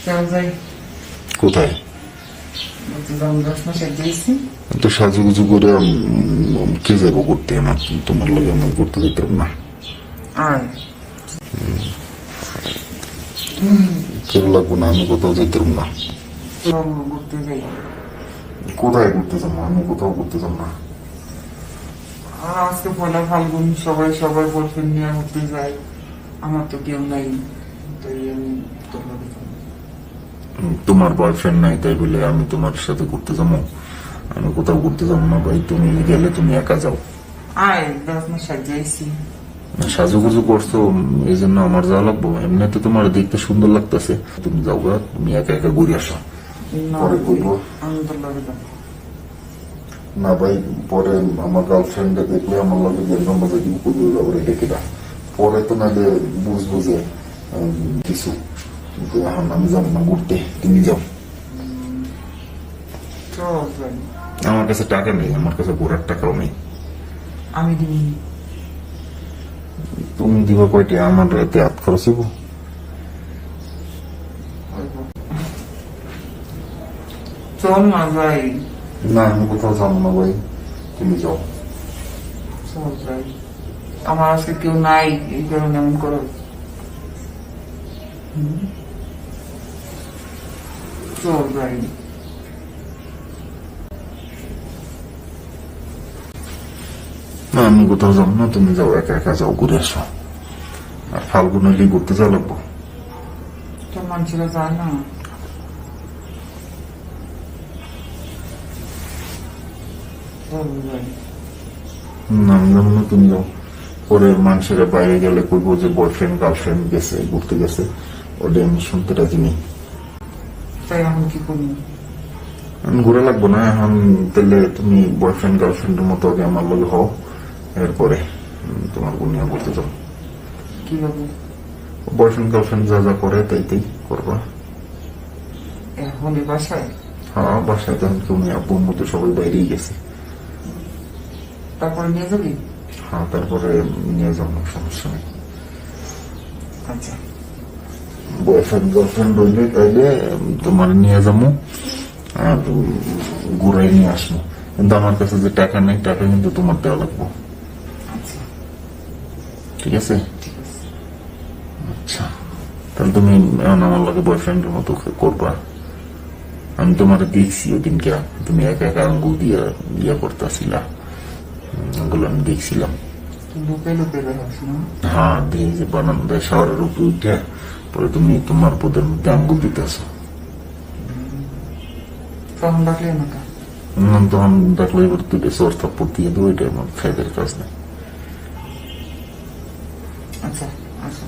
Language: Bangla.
চল যাই। কোথায়? বলছিলাম 10 মাসে দিয়েছি। তো সাজুগুজু করে কে যাবো করতে? আমার তোমার লাগে আমি করতে দিতাম না। আয় কেউ লাগবো না, আমি কোথাও যেতাম না। চল ঘুরতে যাই। কোথায় ঘুরতে যাবো? আমি কোথাও ঘুরতে যাব না। আর আজকে পয়লা ফাল্গুন, সবাই সবার বয়ফ্রেন্ড নিয়ে ঘুরতে যায়, আমার তো কেউ নাই, তাই আমি তোর লগে যাবো। তোমার বয়ফ্রেন্ড নাই তাই বলে আমি তোমার সাথে ঘুরতে যাবো? আমি কোথাও ঘুরতে যাবো না ভাই, তুমি গেলে তুমি একা যাও। আয় 10 মাস সাজাইছি। সাজুগুজু করছো এই জন্য আমার যাওয়া লাগবো? এমনিতে তোমার দেখতে সুন্দর লাগতেছে, তুমি যাও গা, তুমি একা একা ঘুরে আসো। না, পরে করবো। আমি তোর লগে যাবো। না ভাই, পরে আমার গার্লফ্রেন্ডে দেখলে আমার লগে বেলগাম বাজার দিব, করবে ব্যাপারে ডেকে না। পরে তো নাহলে বুঝবো যে কিছু, কিন্তু এখন আমি যাবো না ঘুরতে, তুমি যাও। চল যাই। আমার কাছে টাকা নেই, আমার কাছে ঘোরার টাকাও নেই। আমি দিবি। তুমি দিবা কয়টি? আমার রাতে হাত খরচ হইব? চল না যাই। না, আমি কোথাও যাবো না ভাই, তুমি যাও। চল যাই। আমার আজকে কেউ নাই, এই কারণে এমন করো। চল যাই। না, আমি কোথাও যাবো না, তুমি যাও, একা একা যাও, ঘুরে আসো। আর ফাল্গুন হইলে ঘুরতে যাওয়া লাগবো। তোর মানুষেরা যায় না। চল যাই। না, আমি যাবো না, তুমি যাও। পরে মানুষের বাইরে গেলে করবো যে বয়ফ্রেন্ড গার্লফ্রেন্ড গেছে, ঘুরতে গেছে, ওটা আমি শুনতে রাজি নেই। তাই এখন কি করি? ঘুরে লাগবো না এখন, তাহলে তুমি বয়ফ্রেন্ড গার্লফ্রেন্ডের মতো আগে আমার লগে হও, এরপরে তোমার গুনিয়া করতে যাও। কিভাবে? বয়ফ্রেন্ড গার্লফ্রেন্ড যা যা করে তাই তাই করবা। এখন এই বাসায়? হ্যাঁ, বাসায় তখন তুমি আব্বুর মতো সবাই বাইরেই গেছে। তারপরে নিয়ে যাবি? হ্যাঁ, তারপরে নিয়ে যাবো, সমস্যা নেই। আচ্ছা। বয়ফ্রেন্ড গার্লফ্রেন্ড হইলে তাইলে তোমার নিয়ে যাবো আর ঘুরাই নিয়ে আসবো, কিন্তু আমার কাছে যে টাকা নেই, টাকা কিন্তু তোমার দেওয়া লাগবো। আচ্ছা ঠিক আছে? ঠিক আছে। আচ্ছা, তাহলে তুমি এখন আমার লগে বয়ফ্রেন্ডের মতো করবা। আমি তোমার দেখছি ওদিনকে, তুমি একা একা আঙ্গুল দিয়ে ইয়া করতেছিলা, ওগুলো আমি দেখছিলাম। লুকে লুকে দেখাস না? হ্যাঁ, দিয়ে যে বানানো দেয় শহরের উপরে উঠে, পরে তুমি তোমার পদের মধ্যে আঙ্গুল দিতেছ। তখন ডাকলে না কা? তখন দেখলো এবার তুই সোর থাপ্পড় দিয়ে দেবো, এটা আমার খাইদের কাজ নেই। আচ্ছা আচ্ছা।